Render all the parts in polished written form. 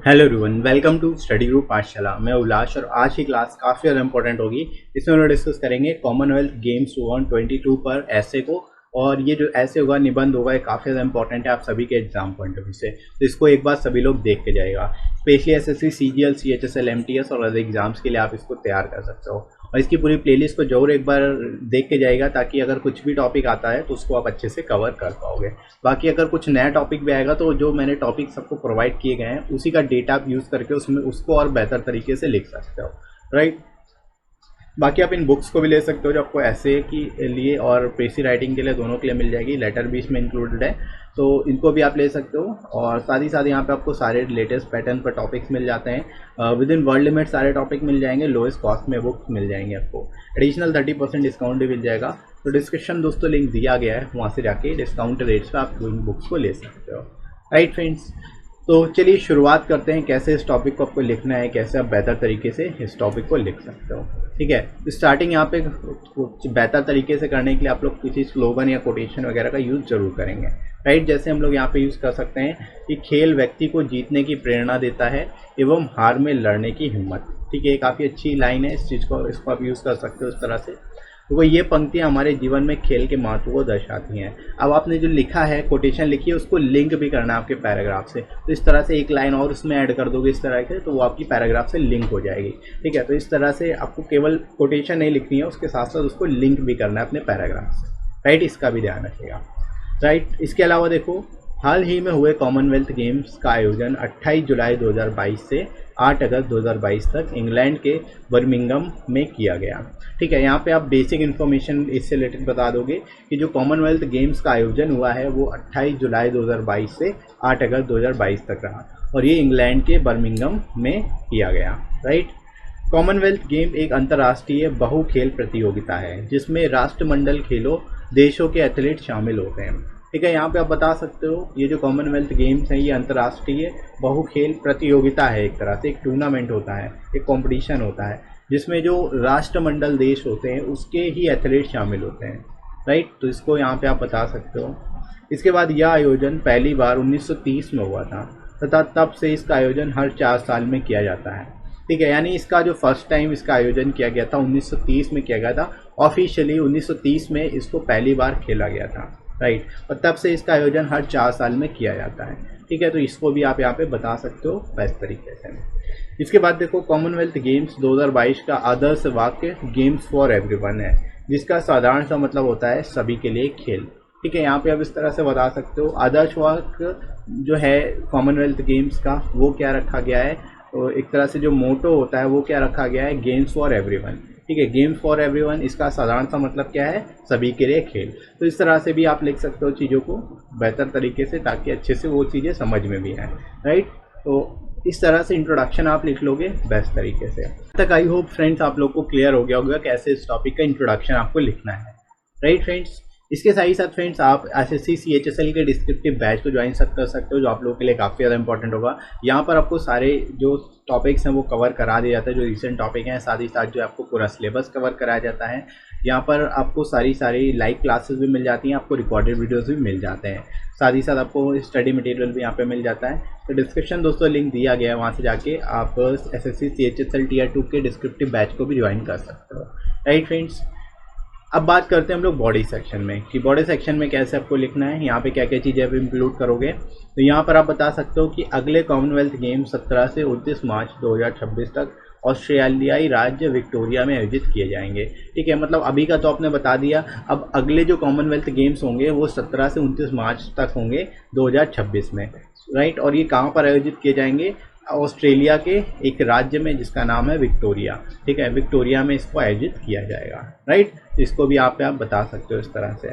Hello everyone, welcome to study group Pathshala. मैं उल्लास और आज की क्लास काफ़ी ज़्यादा इंपॉर्टेंट होगी। इसमें हम लोग डिस्कस करेंगे कॉमनवेल्थ गेम्स 2022 पर ऐसे को। और ये जो ऐसे होगा, निबंध होगा, ये काफ़ी ज़्यादा इंपॉर्टेंट है आप सभी के एग्जाम पॉइंट ऑफ व्यू से। तो इसको एक बार सभी लोग देख के जाएगा। Specially SSC, CGL, CHSL, MTS और अदर एग्जाम्स के लिए आप इसको तैयार कर सकते हो। और इसकी पूरी प्लेलिस्ट को जरूर एक बार देख के जाएगा, ताकि अगर कुछ भी टॉपिक आता है तो उसको आप अच्छे से कवर कर पाओगे। बाकी अगर कुछ नया टॉपिक भी आएगा तो जो मैंने टॉपिक सबको प्रोवाइड किए गए हैं उसी का डेटा आप यूज़ करके उसमें उसको और बेहतर तरीके से लिख सकते हो, राइट। बाकी आप इन बुक्स को भी ले सकते हो जो आपको ऐसे के लिए और पेशी राइटिंग के लिए दोनों के लिए मिल जाएगी। लेटर भी इसमें इंक्लूडेड है, तो इनको भी आप ले सकते हो। और साथ ही साथ यहाँ पे आपको सारे लेटेस्ट पैटर्न पर टॉपिक्स मिल जाते हैं। विद इन वर्ल्ड लिमिट सारे टॉपिक मिल जाएंगे। लोएस्ट कॉस्ट में बुक्स मिल जाएंगे आपको। एडिशनल 30% डिस्काउंट भी मिल जाएगा। तो डिस्क्रिप्शन दोस्तों लिंक दिया गया है, वहाँ से जाके डिस्काउंट रेट्स पर आप इन बुक्स को ले सकते हो, राइट फ्रेंड्स। तो चलिए शुरुआत करते हैं कैसे इस टॉपिक को आपको लिखना है, कैसे आप बेहतर तरीके से इस टॉपिक को लिख सकते हो। ठीक है, स्टार्टिंग यहाँ पे कुछ बेहतर तरीके से करने के लिए आप लोग किसी स्लोगन या कोटेशन वगैरह का यूज़ जरूर करेंगे, राइट। जैसे हम लोग यहाँ पे यूज़ कर सकते हैं कि खेल व्यक्ति को जीतने की प्रेरणा देता है एवं हार में लड़ने की हिम्मत। ठीक है, ये काफ़ी अच्छी लाइन है, इस चीज़ को इसको आप यूज़ कर सकते हो इस तरह से। तो ये पंक्तियाँ हमारे जीवन में खेल के महत्व को दर्शाती हैं। अब आपने जो लिखा है, कोटेशन लिखी है, उसको लिंक भी करना है आपके पैराग्राफ से। तो इस तरह से एक लाइन और उसमें ऐड कर दोगे इस तरह के, तो वो आपकी पैराग्राफ से लिंक हो जाएगी। ठीक है, तो इस तरह से आपको केवल कोटेशन नहीं लिखनी है, उसके साथ साथ उसको लिंक भी करना है अपने पैराग्राफ से, राइट। इसका भी ध्यान रखिएगा, राइट। इसके अलावा देखो, हाल ही में हुए कॉमनवेल्थ गेम्स का आयोजन 28 जुलाई 2022 से 8 अगस्त 2022 तक इंग्लैंड के बर्मिंघम में किया गया। ठीक है, यहाँ पे आप बेसिक इन्फॉर्मेशन इससे रिलेटेड बता दोगे कि जो कॉमनवेल्थ गेम्स का आयोजन हुआ है वो 28 जुलाई 2022 से 8 अगस्त 2022 तक रहा, और ये इंग्लैंड के बर्मिंघम में किया गया, राइट। कॉमनवेल्थ गेम एक अंतर्राष्ट्रीय बहु खेल प्रतियोगिता है जिसमें राष्ट्रमंडल खेलों देशों के एथलीट शामिल होते हैं। ठीक है, यहाँ पे आप बता सकते हो ये जो कॉमनवेल्थ गेम्स हैं ये अंतर्राष्ट्रीय बहु खेल प्रतियोगिता है। एक तरह से एक टूर्नामेंट होता है, एक कंपटीशन होता है जिसमें जो राष्ट्रमंडल देश होते हैं उसके ही एथलीट शामिल होते हैं, राइट। तो इसको यहाँ पे आप बता सकते हो। इसके बाद यह आयोजन पहली बार 1930 में हुआ था तथा तब से इसका आयोजन हर 4 साल में किया जाता है। ठीक है, यानी इसका जो फर्स्ट टाइम इसका आयोजन किया गया था 1930 में किया गया था। ऑफिशियली 1930 में इसको पहली बार खेला गया था, राइट। और तब से इसका आयोजन हर 4 साल में किया जाता है। ठीक है, तो इसको भी आप यहाँ पे बता सकते हो बेस्ट तरीके से। इसके बाद देखो, कॉमनवेल्थ गेम्स 2022 का आदर्श वाक्य गेम्स फॉर एवरीवन है, जिसका साधारण सा मतलब होता है सभी के लिए खेल। ठीक है, यहाँ पे आप इस तरह से बता सकते हो आदर्श वाक्य जो है कॉमनवेल्थ गेम्स का वो क्या रखा गया है। तो एक तरह से जो मोटो होता है वो क्या रखा गया है, गेम्स फॉर एवरीवन। ठीक है, गेम्स फॉर एवरीवन, इसका साधारण सा मतलब क्या है, सभी के लिए खेल। तो इस तरह से भी आप लिख सकते हो चीज़ों को बेहतर तरीके से, ताकि अच्छे से वो चीज़ें समझ में भी आए, राइट। तो इस तरह से इंट्रोडक्शन आप लिख लोगे बेस्ट तरीके से। तक आई होप फ्रेंड्स आप लोग को क्लियर हो गया होगा कैसे इस टॉपिक का इंट्रोडक्शन आपको लिखना है, राइट फ्रेंड्स। इसके साथ ही साथ फ्रेंड्स आप एसएससी सीएचएसएल के डिस्क्रिप्टिव बैच को ज्वाइन कर सकते हो, जो आप लोगों के लिए काफ़ी ज़्यादा इंपॉर्टेंट होगा। यहाँ पर आपको सारे जो टॉपिक्स हैं वो कवर करा दिया जाता है, जो रिसेंट टॉपिक हैं। साथ ही साथ जो आपको पूरा सिलेबस कवर कराया जाता है। यहाँ पर आपको सारी लाइव क्लासेस भी मिल जाती हैं, आपको रिकॉर्डेड वीडियोस भी मिल जाते हैं। साथ ही साथ आपको स्टडी मटेरियल भी यहाँ पे मिल जाता है। तो डिस्क्रिप्शन दोस्तों लिंक दिया गया है, वहाँ से जाके आप एसएससी सीएचएसएल टियर 2 के डिस्क्रिप्टिव बैच को भी ज्वाइन कर सकते हो, राइट फ्रेंड्स। अब बात करते हैं हम लोग बॉडी सेक्शन में, कि बॉडी सेक्शन में कैसे आपको लिखना है, यहाँ पे क्या क्या चीज़ें आप इंक्लूड करोगे। तो यहाँ पर आप बता सकते हो कि अगले कॉमनवेल्थ गेम 17 से 29 मार्च 2026 तक ऑस्ट्रेलियाई राज्य विक्टोरिया में आयोजित किए जाएंगे। ठीक है, मतलब अभी का तो आपने बता दिया। अब अगले जो कॉमनवेल्थ गेम्स होंगे वो 17 से 29 मार्च तक होंगे 2026 में, राइट। और ये कहाँ पर आयोजित किए जाएंगे, ऑस्ट्रेलिया के एक राज्य में जिसका नाम है विक्टोरिया। ठीक है, विक्टोरिया में इसको आयोजित किया जाएगा, राइट। इसको भी आप बता सकते हो इस तरह से।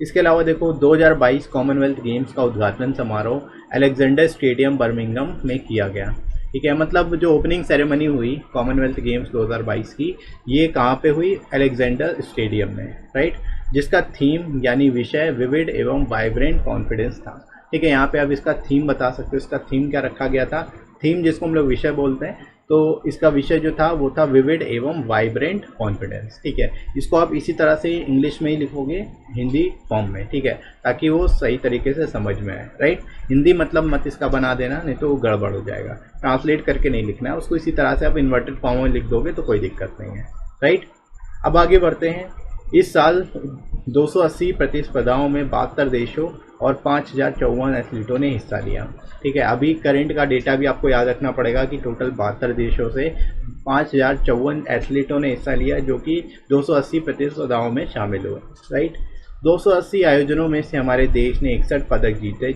इसके अलावा देखो, 2022 कॉमनवेल्थ गेम्स का उद्घाटन समारोह अलेक्जेंडर स्टेडियम बर्मिंघम में किया गया। ठीक है, मतलब जो ओपनिंग सेरेमनी हुई कॉमनवेल्थ गेम्स 2022 की, ये कहाँ पे हुई, अलेक्जेंडर स्टेडियम में, राइट। जिसका थीम यानी विषय विविड एवं वाइब्रेंट कॉन्फिडेंस था। ठीक है, यहाँ पे आप इसका थीम बता सकते हो, इसका थीम क्या रखा गया था। थीम जिसको हम लोग विषय बोलते हैं, तो इसका विषय जो था वो था विविड एवं वाइब्रेंट कॉन्फिडेंस। ठीक है, इसको आप इसी तरह से इंग्लिश में ही लिखोगे हिंदी फॉर्म में। ठीक है, ताकि वो सही तरीके से समझ में आए। राइट, हिंदी मतलब मत इसका बना देना, नहीं तो वो गड़बड़ हो जाएगा। ट्रांसलेट करके नहीं लिखना है उसको, इसी तरह से आप इन्वर्टेड फॉर्म में लिख दोगे तो कोई दिक्कत नहीं है। राइट, अब आगे बढ़ते हैं। इस साल 280 प्रतिस्पर्धाओं में 72 देशों और 5054 एथलीटों ने हिस्सा लिया। ठीक है, अभी करंट का डेटा भी आपको याद रखना पड़ेगा कि टोटल 72 देशों से 5054 एथलीटों ने हिस्सा लिया, जो कि 280 प्रतिस्पर्धाओं में शामिल हुए। राइट, 280 आयोजनों में से हमारे देश ने 61 पदक जीते,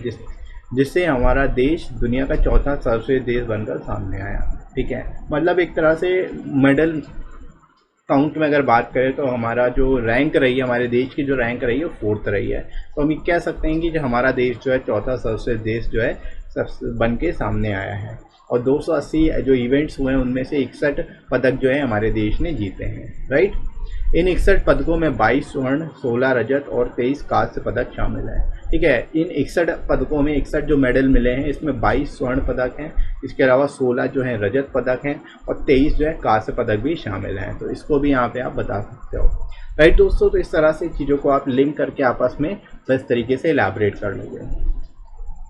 जिससे हमारा देश दुनिया का चौथा सर्वश्रेष्ठ देश बनकर सामने आया। ठीक है, मतलब एक तरह से मेडल काउंट में अगर बात करें तो हमारा जो रैंक रही है, हमारे देश की जो रैंक रही है वो 4th रही है। तो हम ये कह सकते हैं कि जो हमारा देश जो है चौथा सर्वश्रेष्ठ देश जो है सब बन के सामने आया है। और 280 जो इवेंट्स हुए हैं उनमें से 61 पदक जो है हमारे देश ने जीते हैं। राइट, इन 61 पदकों में 22 स्वर्ण, 16 रजत और 23 कांस्य पदक शामिल हैं। ठीक है, इन 61 पदकों में 61 जो मेडल मिले हैं इसमें 22 स्वर्ण पदक हैं, इसके अलावा 16 जो हैं रजत पदक हैं और 23 जो है कांस्य पदक भी शामिल हैं। तो इसको भी यहाँ पे आप बता सकते हो। राइट दोस्तों, तो इस तरह से चीज़ों को आप लिंक करके आपस में इस तरीके से एलैबोरेट कर लोगे।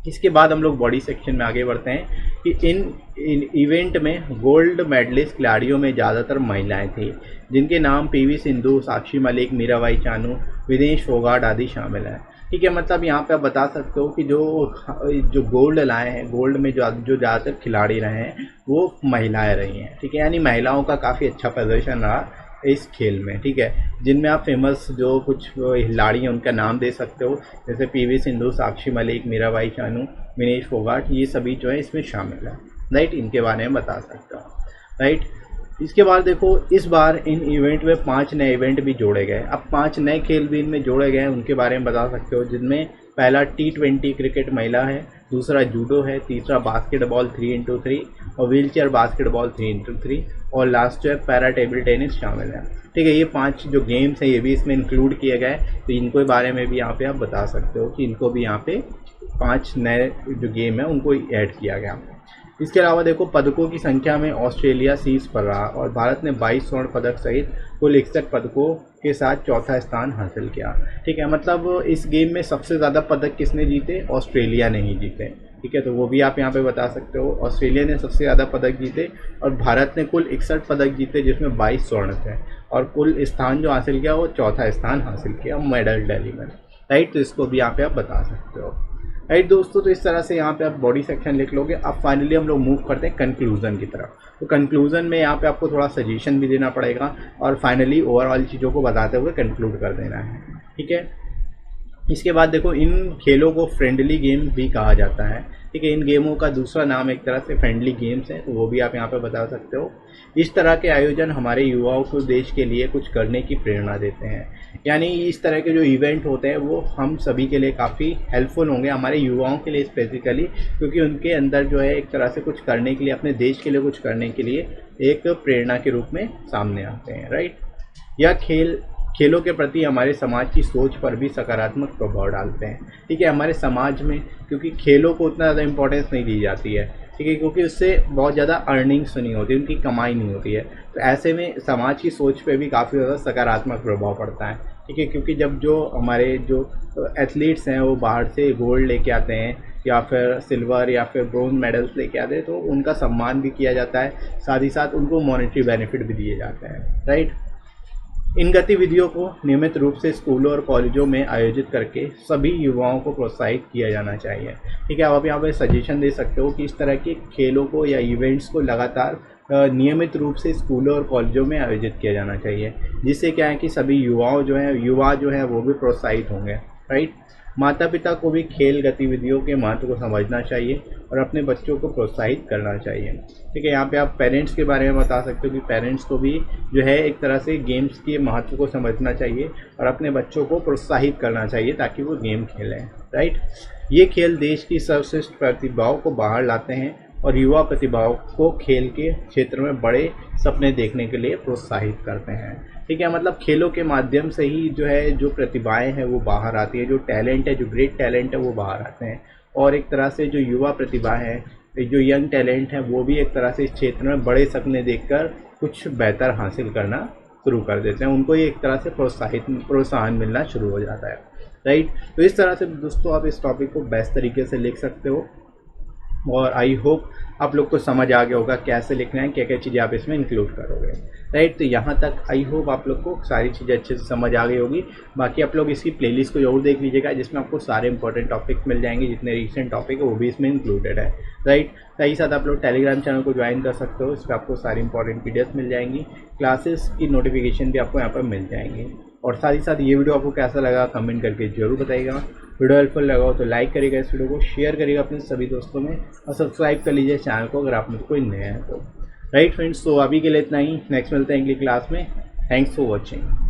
इसके बाद हम लोग बॉडी सेक्शन में आगे बढ़ते हैं कि इन इवेंट में गोल्ड मेडलिस्ट खिलाड़ियों में ज़्यादातर महिलाएं थी, जिनके नाम पीवी सिंधु, साक्षी मलिक, मीराबाई चानू, विनेश फोगाट आदि शामिल हैं। ठीक है, मतलब यहाँ पे आप बता सकते हो कि जो गोल्ड लाए हैं, गोल्ड में जो ज़्यादातर खिलाड़ी रहे हैं वो महिलाएं रही हैं। ठीक है, यानी महिलाओं का काफ़ी अच्छा प्रदर्शन रहा इस खेल में। ठीक है, जिनमें आप फेमस जो कुछ खिलाड़ी हैं उनका नाम दे सकते हो, जैसे पीवी सिंधु, साक्षी मलिक, मीराबाई चानू, विनेश फोगाट, ये सभी जो है इसमें शामिल है। राइट, इनके बारे में बता सकता हूँ। राइट, इसके बाद देखो इस बार इन इवेंट में 5 नए इवेंट भी जोड़े गए। अब 5 नए खेल भी इनमें जोड़े गए हैं, उनके बारे में बता सकते हो, जिनमें पहला T20 क्रिकेट महिला है, दूसरा जूडो है, तीसरा बास्केटबॉल 3x3 और व्हीलचेयर बास्केटबॉल 3x3 और लास्ट जो है पैरा टेबल टेनिस शामिल है। ठीक है, ये 5 जो गेम्स हैं ये भी इसमें इंक्लूड किए गए, तो इनको बारे में भी यहाँ पे आप बता सकते हो कि इनको भी यहाँ पे 5 नए जो गेम है उनको ऐड किया गया। इसके अलावा देखो पदकों की संख्या में ऑस्ट्रेलिया शीर्ष पर रहा और भारत ने 22 स्वर्ण पदक सहित कुल 61 पदकों के साथ चौथा स्थान हासिल किया। ठीक है, मतलब इस गेम में सबसे ज़्यादा पदक किसने जीते? ऑस्ट्रेलिया ने ही जीते। ठीक है, तो वो भी आप यहाँ पे बता सकते हो, ऑस्ट्रेलिया ने सबसे ज़्यादा पदक जीते और भारत ने कुल 61 पदक जीते, जिसमें 22 स्वर्ण थे और कुल स्थान जो हासिल किया वो चौथा स्थान हासिल किया मेडल टैली में। राइट, तो इसको भी यहाँ पे आप बता सकते हो। राइट दोस्तों, तो इस तरह से यहाँ पे आप बॉडी सेक्शन लिख लोगे। अब फाइनली हम लोग मूव करते हैं कंक्लूजन की तरफ। तो कंक्लूजन में यहाँ पे आपको थोड़ा सजेशन भी देना पड़ेगा और फाइनली ओवरऑल चीज़ों को बताते हुए कंक्लूड कर देना है। ठीक है, इसके बाद देखो इन खेलों को फ्रेंडली गेम भी कहा जाता है। ठीक है, इन गेमों का दूसरा नाम एक तरह से फ्रेंडली गेम्स है, तो वो भी आप यहाँ पे बता सकते हो। इस तरह के आयोजन हमारे युवाओं को देश के लिए कुछ करने की प्रेरणा देते हैं। यानी इस तरह के जो इवेंट होते हैं वो हम सभी के लिए काफ़ी हेल्पफुल होंगे, हमारे युवाओं के लिए स्पेसिफिकली, क्योंकि उनके अंदर जो है एक तरह से कुछ करने के लिए, अपने देश के लिए कुछ करने के लिए एक प्रेरणा के रूप में सामने आते हैं। राइट, यह खेलों के प्रति हमारे समाज की सोच पर भी सकारात्मक प्रभाव डालते हैं। ठीक है, हमारे समाज में क्योंकि खेलों को उतना ज़्यादा इंपॉर्टेंस नहीं दी जाती है। ठीक है, क्योंकि उससे बहुत ज़्यादा अर्निंग्स नहीं होती, उनकी कमाई नहीं होती है, तो ऐसे में समाज की सोच पे भी काफ़ी ज़्यादा सकारात्मक प्रभाव पड़ता है। ठीक है, क्योंकि जब जो हमारे जो एथलीट्स हैं वो बाहर से गोल्ड लेके आते हैं या फिर सिल्वर या फिर ब्रोंज मेडल्स लेके आते हैं, तो उनका सम्मान भी किया जाता है, साथ ही साथ उनको मॉनेटरी बेनिफिट भी दिए जाते हैं। राइट, इन गतिविधियों को नियमित रूप से स्कूलों और कॉलेजों में आयोजित करके सभी युवाओं को प्रोत्साहित किया जाना चाहिए। ठीक है, आप यहाँ पे सजेशन दे सकते हो कि इस तरह के खेलों को या इवेंट्स को लगातार नियमित रूप से स्कूलों और कॉलेजों में आयोजित किया जाना चाहिए, जिससे क्या है कि सभी युवा जो है वो भी प्रोत्साहित होंगे। राइट, माता पिता को भी खेल गतिविधियों के महत्व को समझना चाहिए और अपने बच्चों को प्रोत्साहित करना चाहिए। ठीक है, यहाँ पे आप पेरेंट्स के बारे में बता सकते हो कि पेरेंट्स को भी जो है एक तरह से गेम्स के महत्व को समझना चाहिए और अपने बच्चों को प्रोत्साहित करना चाहिए ताकि वो गेम खेलें। राइट, ये खेल देश की सर्वश्रेष्ठ प्रतिभाओं को बाहर लाते हैं और युवा प्रतिभाओं को खेल के क्षेत्र में बड़े सपने देखने के लिए प्रोत्साहित करते हैं। ठीक है, मतलब खेलों के माध्यम से ही जो है जो प्रतिभाएं हैं वो बाहर आती है, जो टैलेंट है, जो ग्रेट टैलेंट है वो बाहर आते हैं और एक तरह से जो युवा प्रतिभा है जो यंग टैलेंट है वो भी एक तरह से इस क्षेत्र में बड़े सपने देखकर कुछ बेहतर हासिल करना शुरू कर देते हैं, उनको ये एक तरह से प्रोत्साहन मिलना शुरू हो जाता है, राइट। तो इस तरह से दोस्तों आप इस टॉपिक को बेस्ट तरीके से लिख सकते हो और आई होप आप लोग को समझ आ गया होगा कैसे लिखना है, क्या क्या चीज़ें आप इसमें इंक्लूड करोगे, राइट। तो यहाँ तक आई होप आप लोग को सारी चीज़ें अच्छे से समझ आ गई होगी। बाकी आप लोग इसकी प्लेलिस्ट को जरूर देख लीजिएगा, जिसमें आपको सारे इंपॉर्टेंट टॉपिक्स मिल जाएंगे, जितने रिसेंट टॉपिक है वो भी इसमें इंक्लूडेड है, राइट। साथ ही साथ आप लोग टेलीग्राम चैनल को ज्वाइन कर सकते हो, इस पर आपको सारी इंपॉर्टेंट पीडीएफ मिल जाएंगी, क्लासेस की नोटिफिकेशन भी आपको यहाँ पर मिल जाएंगी। और साथ ही साथ ये वीडियो आपको कैसा लगा कमेंट करके जरूर बताइएगा। वीडियो हेल्पफुल लगा हो तो लाइक करिएगा, इस वीडियो को शेयर करिएगा अपने सभी दोस्तों में और सब्सक्राइब कर लीजिए चैनल को अगर आप में कोई नया है तो, राइट फ्रेंड्स। तो अभी के लिए इतना ही, नेक्स्ट मिलते हैं अगली क्लास में। Thanks for watching.